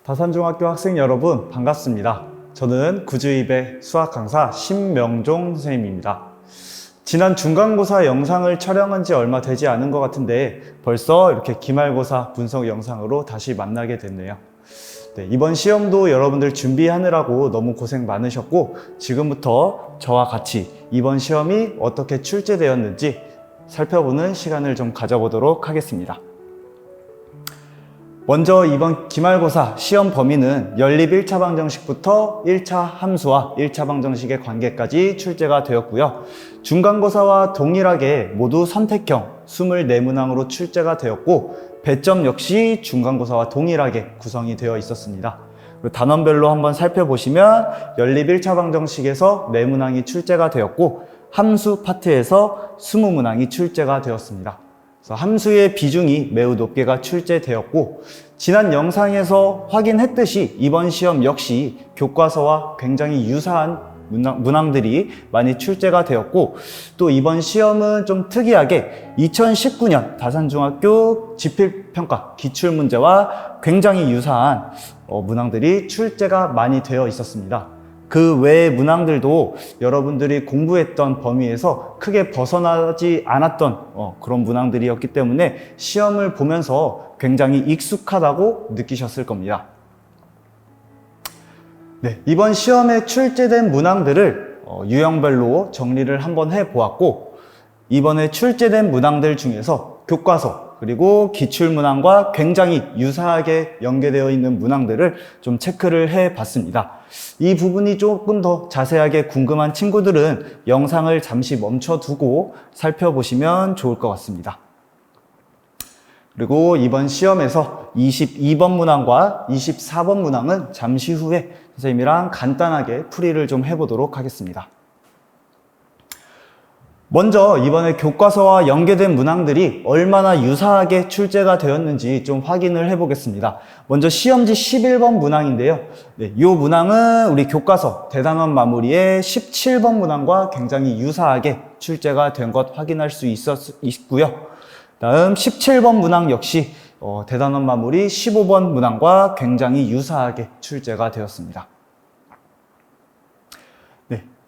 다산중학교 학생 여러분 반갑습니다. 저는 구주입의 수학 강사 신명종 선생님입니다. 지난 중간고사 영상을 촬영한 지 얼마 되지 않은 것 같은데 벌써 이렇게 기말고사 분석 영상으로 다시 만나게 됐네요. 이번 시험도 여러분들 준비하느라고 너무 고생 많으셨고 지금부터 저와 같이 이번 시험이 어떻게 출제되었는지 살펴보는 시간을 좀 가져보도록 하겠습니다. 먼저 이번 기말고사 시험 범위는 연립 1차 방정식부터 1차 함수와 1차 방정식의 관계까지 출제가 되었고요. 중간고사와 동일하게 모두 선택형 24문항으로 출제가 되었고 배점 역시 중간고사와 동일하게 구성이 되어 있었습니다. 단원별로 한번 살펴보시면 연립 1차 방정식에서 4문항이 출제가 되었고 함수 파트에서 20문항이 출제가 되었습니다. 함수의 비중이 매우 높게가 출제되었고 지난 영상에서 확인했듯이 이번 시험 역시 교과서와 굉장히 유사한 문항들이 많이 출제가 되었고 또 이번 시험은 좀 특이하게 2019년 다산중학교 지필평가 기출문제와 굉장히 유사한 문항들이 출제가 많이 되어 있었습니다. 그 외의 문항들도 여러분들이 공부했던 범위에서 크게 벗어나지 않았던 그런 문항들이었기 때문에 시험을 보면서 굉장히 익숙하다고 느끼셨을 겁니다. 이번 시험에 출제된 문항들을 유형별로 정리를 한번 해보았고 이번에 출제된 문항들 중에서 교과서 그리고 기출문항과 굉장히 유사하게 연계되어 있는 문항들을 좀 체크를 해봤습니다. 이 부분이 조금 더 자세하게 궁금한 친구들은 영상을 잠시 멈춰두고 살펴보시면 좋을 것 같습니다. 그리고 이번 시험에서 22번 문항과 24번 문항은 잠시 후에 선생님이랑 간단하게 풀이를 좀 해보도록 하겠습니다. 먼저 이번에 교과서와 연계된 문항들이 얼마나 유사하게 출제가 되었는지 좀 확인을 해보겠습니다. 먼저 시험지 11번 문항인데요. 이 문항은 우리 교과서 대단원 마무리의 17번 문항과 굉장히 유사하게 출제가 된 것 확인할 수 있고요. 다음 17번 문항 역시 대단원 마무리 15번 문항과 굉장히 유사하게 출제가 되었습니다.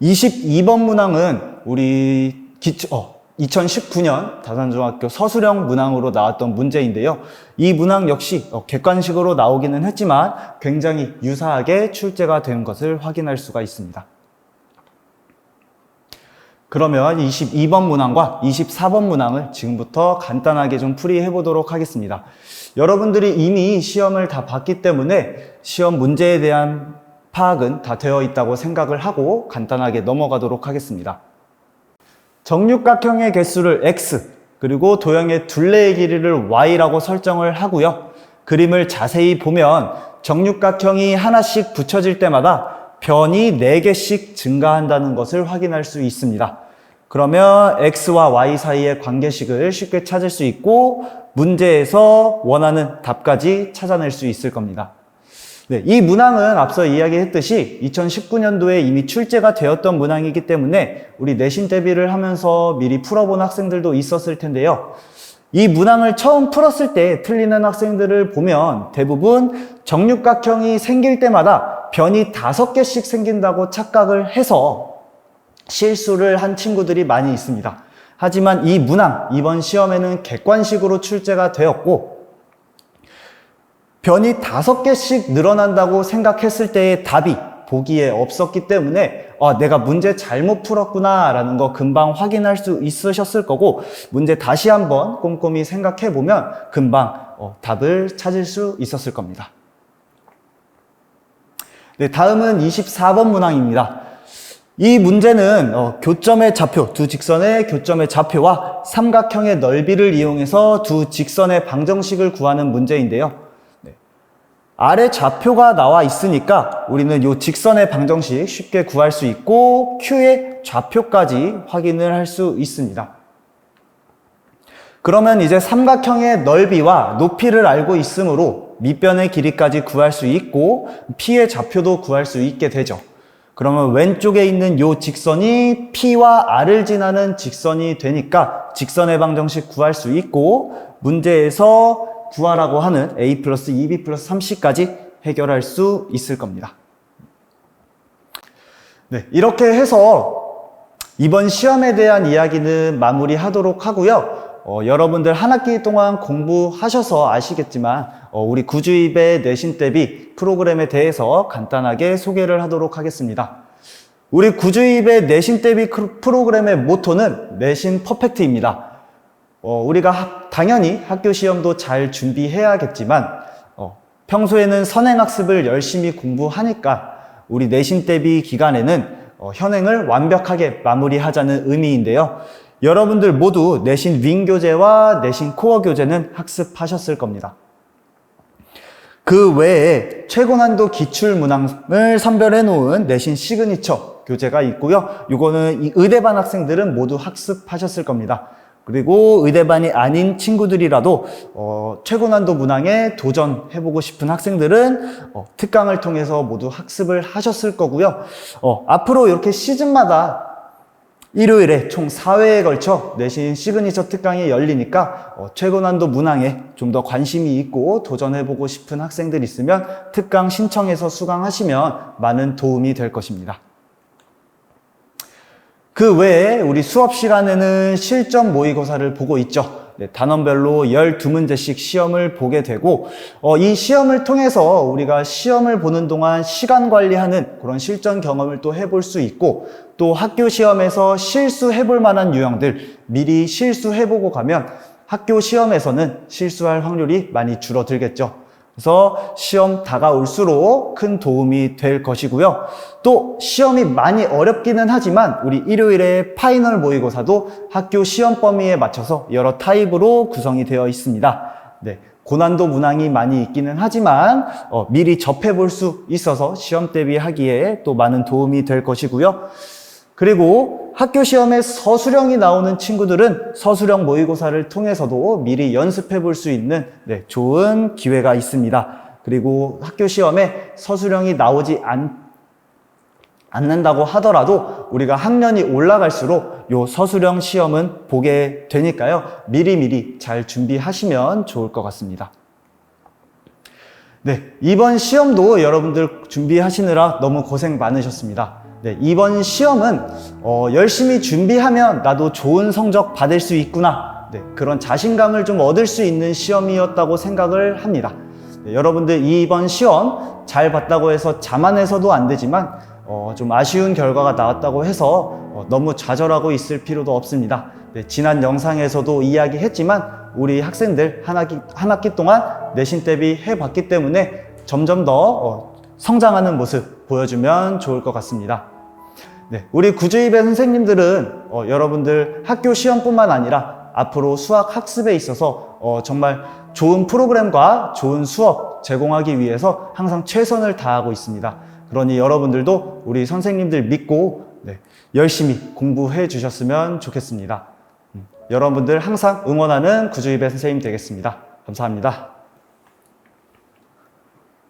22번 문항은 우리 2019년 다산중학교 서술형 문항으로 나왔던 문제인데요. 이 문항 역시 객관식으로 나오기는 했지만 굉장히 유사하게 출제가 된 것을 확인할 수가 있습니다. 그러면 22번 문항과 24번 문항을 지금부터 간단하게 좀 풀이해 보도록 하겠습니다. 여러분들이 이미 시험을 다 봤기 때문에 시험 문제에 대한 파악은 다 되어 있다고 생각을 하고 간단하게 넘어가도록 하겠습니다. 정육각형의 개수를 x 그리고 도형의 둘레의 길이를 y라고 설정을 하고요. 그림을 자세히 보면 정육각형이 하나씩 붙여질 때마다 변이 4개씩 증가한다는 것을 확인할 수 있습니다. 그러면 x와 y 사이의 관계식을 쉽게 찾을 수 있고 문제에서 원하는 답까지 찾아낼 수 있을 겁니다. 이 문항은 앞서 이야기했듯이 2019년도에 이미 출제가 되었던 문항이기 때문에 우리 내신 대비를 하면서 미리 풀어본 학생들도 있었을 텐데요. 이 문항을 처음 풀었을 때 틀리는 학생들을 보면 대부분 정육각형이 생길 때마다 변이 5개씩 생긴다고 착각을 해서 실수를 한 친구들이 많이 있습니다. 하지만 이 문항, 이번 시험에는 객관식으로 출제가 되었고 변이 5개씩 늘어난다고 생각했을 때의 답이 보기에 없었기 때문에 내가 문제 잘못 풀었구나 라는 거 금방 확인할 수 있으셨을 거고 문제 다시 한번 꼼꼼히 생각해 보면 금방 답을 찾을 수 있었을 겁니다. 다음은 24번 문항입니다. 이 문제는 교점의 좌표, 두 직선의 교점의 좌표와 삼각형의 넓이를 이용해서 두 직선의 방정식을 구하는 문제인데요. 아래 좌표가 나와 있으니까 우리는 이 직선의 방정식 쉽게 구할 수 있고 Q의 좌표까지 확인을 할 수 있습니다. 그러면 이제 삼각형의 넓이와 높이를 알고 있으므로 밑변의 길이까지 구할 수 있고 P의 좌표도 구할 수 있게 되죠. 그러면 왼쪽에 있는 이 직선이 P와 R을 지나는 직선이 되니까 직선의 방정식 구할 수 있고 문제에서 구하라고 하는 a 플러스 2b 플러스 3c까지 해결할 수 있을 겁니다. 네, 이렇게 해서 이번 시험에 대한 이야기는 마무리하도록 하고요. 여러분들 한 학기 동안 공부하셔서 아시겠지만 우리 구주입의 내신 대비 프로그램에 대해서 간단하게 소개를 하도록 하겠습니다. 우리 구주입의 내신 대비 프로그램의 모토는 내신 퍼펙트입니다. 우리가 당연히 학교 시험도 잘 준비해야겠지만 평소에는 선행학습을 열심히 공부하니까 우리 내신 대비 기간에는 현행을 완벽하게 마무리하자는 의미인데요. 여러분들 모두 내신 윙 교재와 내신 코어 교재는 학습하셨을 겁니다. 그 외에 최고 난도 기출 문항을 선별해 놓은 내신 시그니처 교재가 있고요. 이거는 의대반 학생들은 모두 학습하셨을 겁니다. 그리고 의대반이 아닌 친구들이라도 최고 난도 문항에 도전해보고 싶은 학생들은 특강을 통해서 모두 학습을 하셨을 거고요. 앞으로 이렇게 시즌마다 일요일에 총 4회에 걸쳐 내신 시그니처 특강이 열리니까 최고 난도 문항에 좀 더 관심이 있고 도전해보고 싶은 학생들 있으면 특강 신청해서 수강하시면 많은 도움이 될 것입니다. 그 외에 우리 수업 시간에는 실전 모의고사를 보고 있죠. 네, 단원별로 12문제씩 시험을 보게 되고 이 시험을 통해서 우리가 시험을 보는 동안 시간 관리하는 그런 실전 경험을 또 해볼 수 있고 또 학교 시험에서 실수해볼 만한 유형들 미리 실수해보고 가면 학교 시험에서는 실수할 확률이 많이 줄어들겠죠. 그래서 시험 다가올수록 큰 도움이 될 것이고요. 또 시험이 많이 어렵기는 하지만 우리 일요일에 파이널 모의고사도 학교 시험 범위에 맞춰서 여러 타입으로 구성이 되어 있습니다. 네, 고난도 문항이 많이 있기는 하지만 미리 접해볼 수 있어서 시험 대비하기에 또 많은 도움이 될 것이고요. 그리고 학교 시험에 서술형이 나오는 친구들은 서술형 모의고사를 통해서도 미리 연습해 볼 수 있는 좋은 기회가 있습니다. 그리고 학교 시험에 서술형이 나오지 않는다고 하더라도 우리가 학년이 올라갈수록 요 서술형 시험은 보게 되니까요. 미리미리 잘 준비하시면 좋을 것 같습니다. 네, 이번 시험도 여러분들 준비하시느라 너무 고생 많으셨습니다. 네, 이번 시험은 열심히 준비하면 나도 좋은 성적 받을 수 있구나. 네, 그런 자신감을 좀 얻을 수 있는 시험이었다고 생각을 합니다. 네, 여러분들 이번 시험 잘 봤다고 해서 자만해서도 안 되지만 좀 아쉬운 결과가 나왔다고 해서 너무 좌절하고 있을 필요도 없습니다. 네, 지난 영상에서도 이야기했지만 우리 학생들 한 학기 동안 내신 대비 해봤기 때문에 점점 더 성장하는 모습 보여주면 좋을 것 같습니다. 네, 우리 구주입의 선생님들은 여러분들 학교 시험뿐만 아니라 앞으로 수학 학습에 있어서 정말 좋은 프로그램과 좋은 수업 제공하기 위해서 항상 최선을 다하고 있습니다. 그러니 여러분들도 우리 선생님들 믿고 열심히 공부해 주셨으면 좋겠습니다. 여러분들 항상 응원하는 구주입의 선생님 되겠습니다. 감사합니다.